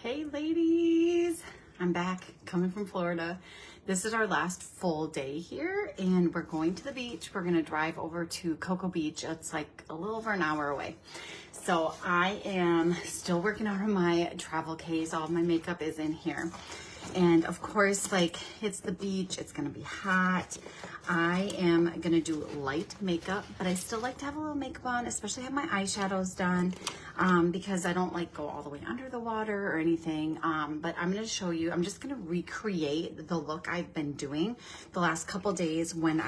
Hey ladies, I'm back coming from Florida. This is our last full day here and we're going to the beach. We're gonna drive over to Cocoa Beach. It's like a little over an hour away. So I am still working on my travel case. All of my makeup is in here. And of course, like, it's the beach, it's gonna be hot. I am gonna do light makeup, but I still like to have a little makeup on, especially have my eyeshadows done, because I don't like go all the way under the water or anything. But I'm gonna show you, I'm just gonna recreate the look I've been doing the last couple days when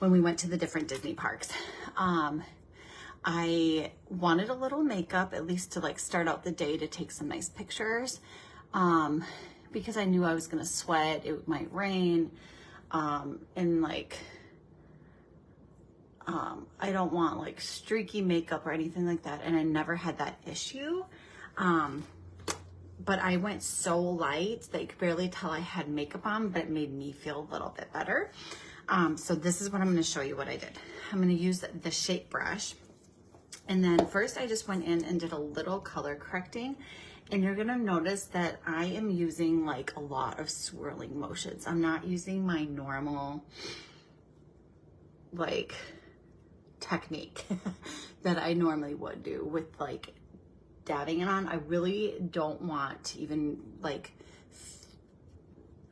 we went to the different Disney parks. I wanted a little makeup, at least to like start out the day to take some nice pictures. Because I knew I was gonna sweat, it might rain, and like, I don't want like streaky makeup or anything like that, and I never had that issue, but I went so light that you could barely tell I had makeup on, but it made me feel a little bit better. So this is what I'm gonna show you what I did. I'm gonna use the shape brush, and then first I just went in and did a little color correcting. And you're gonna notice that I am using like a lot of swirling motions. I'm not using my normal like technique that I normally would do with like dabbing it on. I really don't want to even like,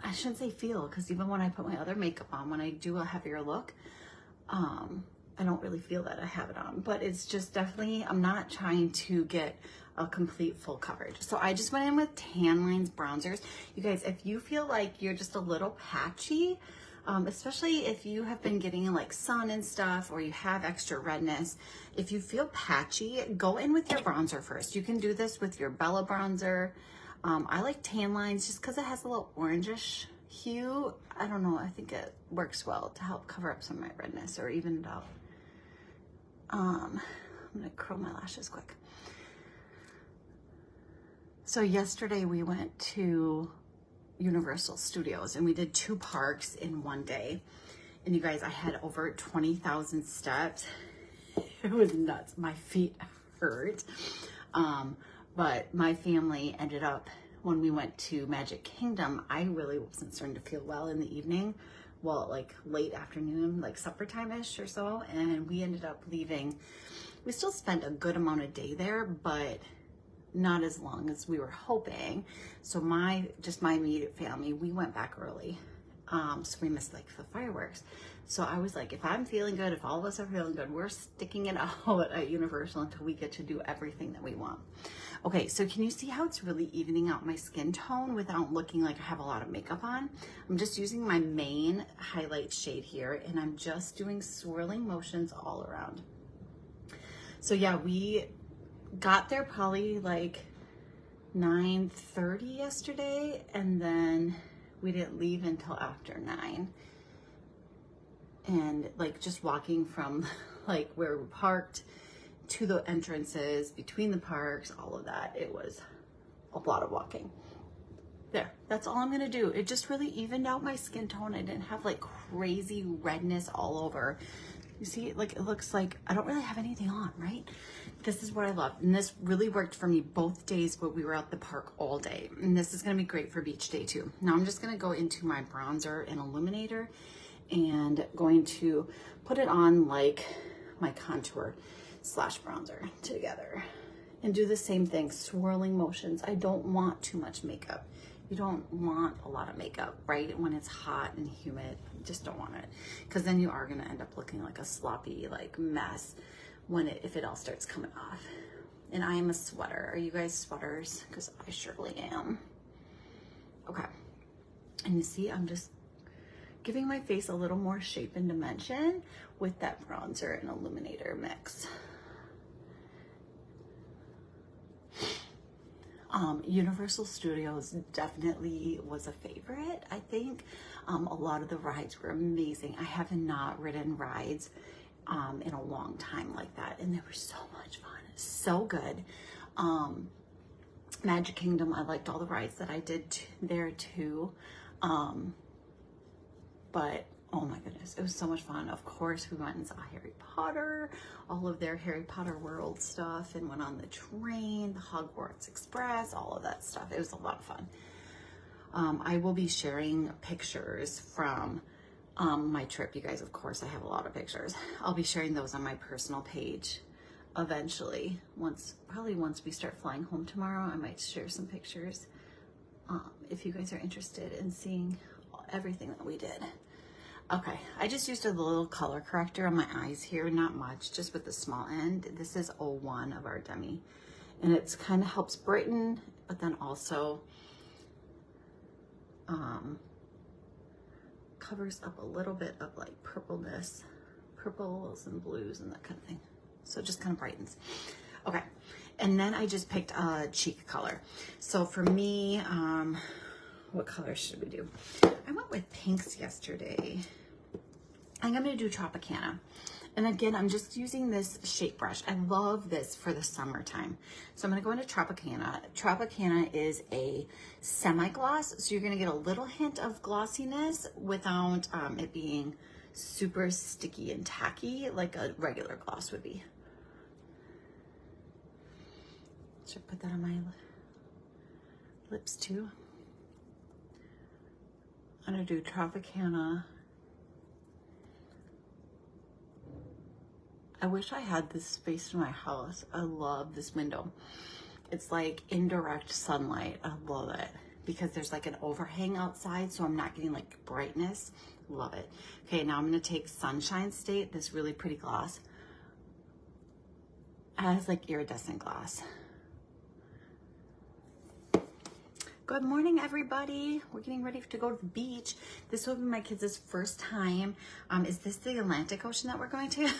I shouldn't say feel, because even when I put my other makeup on, when I do a heavier look, I don't really feel that I have it on, but it's just definitely, I'm not trying to get a complete full coverage. So I just went in with Tan Lines bronzers. You guys, if you feel like you're just a little patchy, especially if you have been getting like sun and stuff, or you have extra redness, if you feel patchy, go in with your bronzer first. You can do this with your Bella bronzer. I like Tan Lines just because it has a little orangish hue. I don't know, I think it works well to help cover up some of my redness or even it out. I'm gonna curl my lashes quick. So yesterday we went to Universal Studios and we did 2 parks in one day. And you guys, I had over 20,000 steps. It was nuts. My feet hurt. But my family ended up, when we went to Magic Kingdom, I really wasn't starting to feel well in the evening. Well, like late afternoon, like supper time-ish or so. And we ended up leaving. We still spent a good amount of day there, but not as long as we were hoping. So just my immediate family, we went back early. So we missed like the fireworks. So I was like, if I'm feeling good, if all of us are feeling good, we're sticking it out at Universal until we get to do everything that we want. Okay, so can you see how it's really evening out my skin tone without looking like I have a lot of makeup on? I'm just using my main highlight shade here, and I'm just doing swirling motions all around. So yeah, we got there probably like 9:30 yesterday, and then we didn't leave until after 9. And like just walking from like where we parked to the entrances, between the parks, all of that, it was a lot of walking. There, that's all I'm gonna do. It just really evened out my skin tone. I didn't have like crazy redness all over. You see, like, it looks like I don't really have anything on, right? This is what I love. And this really worked for me both days, but we were at the park all day. And this is gonna be great for beach day too. Now I'm just gonna go into my bronzer and illuminator and going to put it on like my contour slash bronzer together and do the same thing, swirling motions. I don't want too much makeup. You don't want a lot of makeup, right? When it's hot and humid, you just don't want it, because then you are gonna end up looking like a sloppy like mess if it all starts coming off. And I am a sweater. Are you guys sweaters? Because I surely am. Okay, and you see, I'm just giving my face a little more shape and dimension with that bronzer and illuminator mix. Universal Studios definitely was a favorite, I think. A lot of the rides were amazing. I have not ridden rides in a long time like that, and they were so much fun, so good. Magic Kingdom, I liked all the rides that I did there too. But Oh my goodness, it was so much fun. Of course, we went and saw Harry Potter, all of their Harry Potter world stuff, and went on the train, the Hogwarts Express, all of that stuff. It was a lot of fun. I will be sharing pictures from my trip. You guys, of course, I have a lot of pictures. I'll be sharing those on my personal page eventually. Probably once we start flying home tomorrow, I might share some pictures if you guys are interested in seeing everything that we did. Okay, I just used a little color corrector on my eyes here, not much, just with the small end. This is 01 of our Demi, and it's kind of helps brighten, but then also covers up a little bit of like purples and blues and that kind of thing. So it just kind of brightens. Okay, and then I just picked a cheek color. So for me, what color should we do? I went with pinks yesterday. I think I'm gonna do Tropicana. And again, I'm just using this shape brush. I love this for the summertime. So I'm gonna go into Tropicana. Tropicana is a semi-gloss, so you're gonna get a little hint of glossiness without it being super sticky and tacky like a regular gloss would be. Should put that on my lips too. I'm gonna do Tropicana. I wish I had this space in my house. I love this window. It's like indirect sunlight. I love it because there's like an overhang outside, so I'm not getting like brightness. Love it. Okay, now I'm gonna take Sunshine State, this really pretty gloss. It has like iridescent gloss. Good morning, everybody. We're getting ready to go to the beach. This will be my kids' first time. Is this the Atlantic Ocean that we're going to?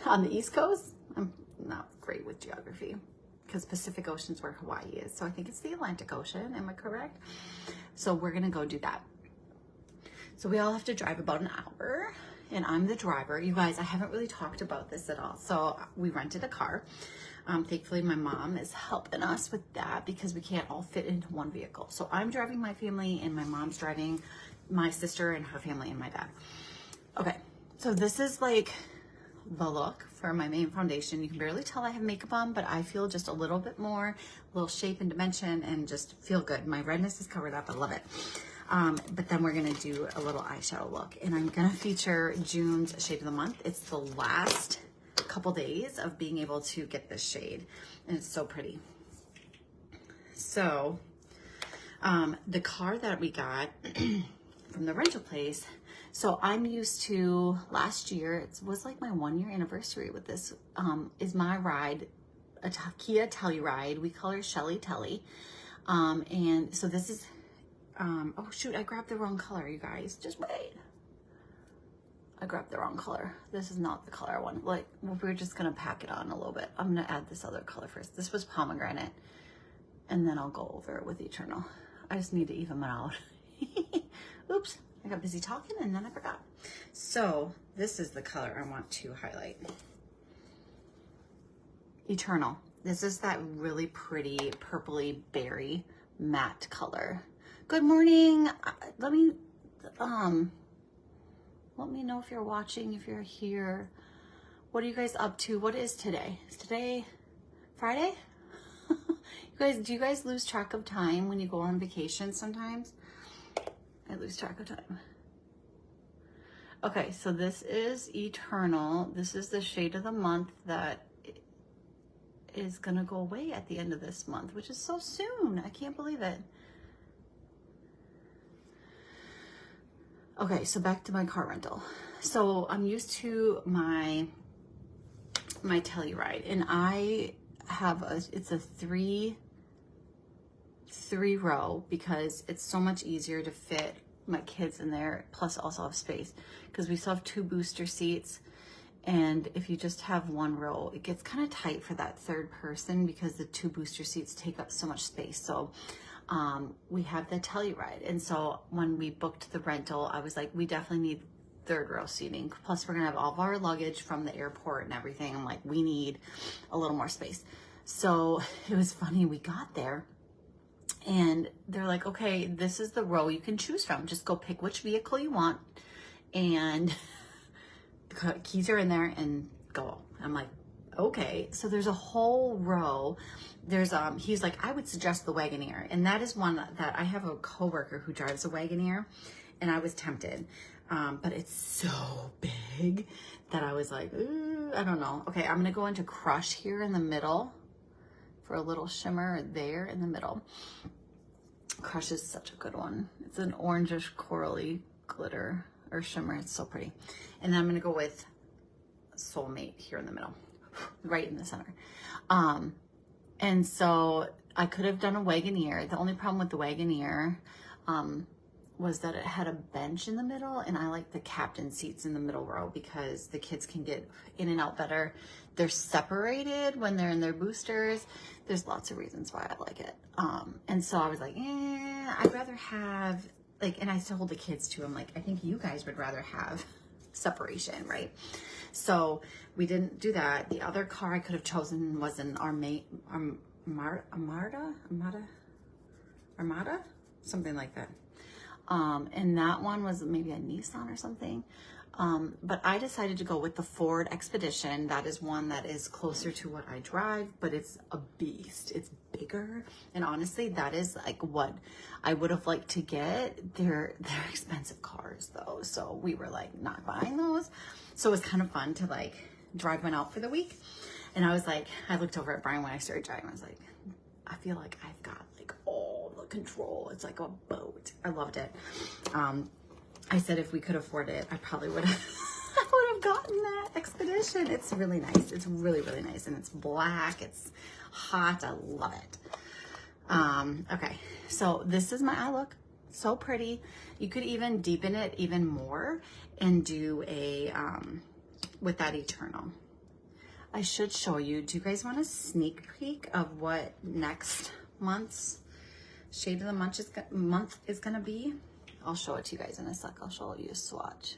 On the East Coast? I'm not great with geography because Pacific Ocean's where Hawaii is. So I think it's the Atlantic Ocean. Am I correct? So we're going to go do that. So we all have to drive about an hour and I'm the driver. You guys, I haven't really talked about this at all. So we rented a car. Thankfully, my mom is helping us with that because we can't all fit into one vehicle. So I'm driving my family and my mom's driving my sister and her family and my dad. Okay, so this is like the look for my main foundation. You can barely tell I have makeup on, but I feel just a little bit more, a little shape and dimension and just feel good. My redness is covered up. I love it. But then we're going to do a little eyeshadow look and I'm going to feature June's shade of the month. It's the last couple days of being able to get this shade and it's so pretty. So the car that we got from the rental place, so I'm used to last year, it was like my 1-year anniversary with this, is my ride, a Kia Telluride. We call her Shelly Telly. And so this is, oh shoot, I grabbed the wrong color, you guys. Just wait. I grabbed the wrong color. This is not the color I want. Like, we're just gonna pack it on a little bit. I'm gonna add this other color first. This was pomegranate. And then I'll go over it with Eternal. I just need to even them out. Oops, I got busy talking and then I forgot. So this is the color I want to highlight. Eternal. This is that really pretty purpley berry matte color. Good morning. Let me know if you're watching, if you're here. What are you guys up to? What is today? Is today Friday? You guys, do you guys lose track of time when you go on vacation sometimes? I lose track of time. Okay, so this is Eternal. This is the shade of the month that is gonna go away at the end of this month, which is so soon. I can't believe it. Okay, so back to my car rental. So I'm used to my Telluride, and I have it's a three row because it's so much easier to fit my kids in there, plus also have space because we still have 2 booster seats. And if you just have 1 row, it gets kind of tight for that third person because the 2 booster seats take up so much space. So we have the Telluride. And so when we booked the rental, I was like, we definitely need 3rd row seating. Plus we're gonna have all of our luggage from the airport and everything. I'm like, we need a little more space. So it was funny, we got there And they're like, okay, this is the row you can choose from. Just go pick which vehicle you want. And the keys are in there and go. I'm like, okay. So there's a whole row. There's, he's like, I would suggest the Wagoneer. And that is one that I have a coworker who drives a Wagoneer, and I was tempted. But it's so big that I was like, I don't know. Okay, I'm gonna go into Crush here in the middle for a little shimmer there in the middle. Crush is such a good one. It's an orangish corally glitter or shimmer. It's so pretty. And then I'm gonna go with Soulmate here in the middle, right in the center. And so I could have done a Wagoneer. The only problem with the Wagoneer was that it had a bench in the middle, and I like the captain seats in the middle row because the kids can get in and out better. They're separated when they're in their boosters. There's lots of reasons why I like it. And so I was like, I'd rather have, like, and I told the kids too, I'm like, I think you guys would rather have separation, right? So we didn't do that. The other car I could have chosen was an Armada, something like that. And that one was maybe a Nissan or something. But I decided to go with the Ford Expedition. That is one that is closer to what I drive, but it's a beast. It's bigger. And honestly, that is like what I would have liked to get. They're expensive cars though. So we were like not buying those. So it was kind of fun to like drive one out for the week. And I was like, I looked over at Brian when I started driving. I was like, I feel like I've got like all the control. It's like a boat. I loved it. I said if we could afford it, I probably would have I would have gotten that Expedition. It's really nice. It's really, really nice. And it's black. It's hot. I love it. Okay. So this is my eye look. So pretty. You could even deepen it even more and do a, with that Eternal. I should show you. Do you guys want a sneak peek of what next month's shade of the month is going to be? I'll show it to you guys in a sec. I'll show you a swatch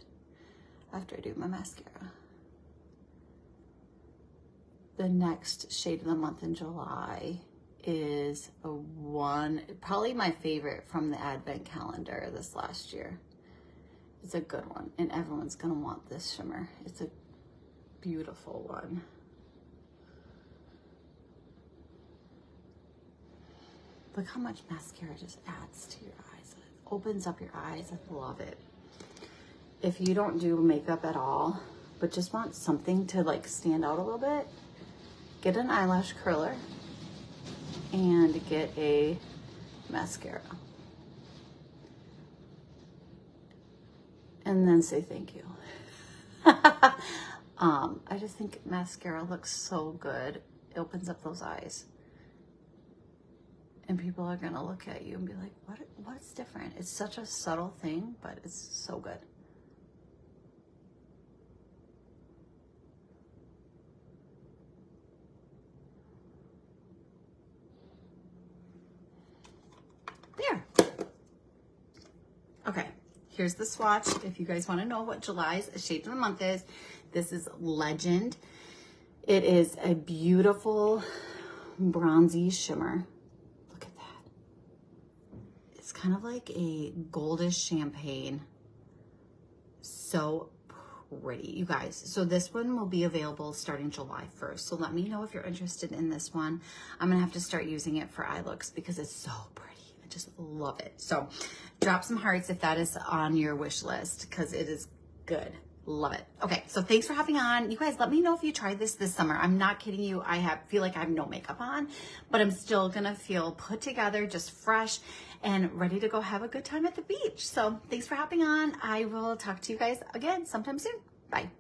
after I do my mascara. The next shade of the month in July is probably my favorite from the Advent calendar this last year. It's a good one, and everyone's gonna want this shimmer. It's a beautiful one. Look how much mascara just adds to your eyes. It opens up your eyes. I love it. If you don't do makeup at all, but just want something to like stand out a little bit, get an eyelash curler and get a mascara. And then say thank you. I just think mascara looks so good. It opens up those eyes. And people are gonna look at you and be like, what's different? It's such a subtle thing, but it's so good. There. Okay, here's the swatch. If you guys wanna know what July's shade of the month is, this is Legend. It is a beautiful bronzy shimmer. It's kind of like a goldish champagne. So pretty, you guys. So this one will be available starting July 1st. So let me know if you're interested in this one. I'm gonna have to start using it for eye looks because it's so pretty. I just love it. So drop some hearts if that is on your wish list because it is good. Love it. Okay, so thanks for hopping on. You guys, let me know if you tried this summer. I'm not kidding you. I feel like I have no makeup on, but I'm still gonna feel put together, just fresh and ready to go have a good time at the beach. So thanks for hopping on. I will talk to you guys again sometime soon. Bye.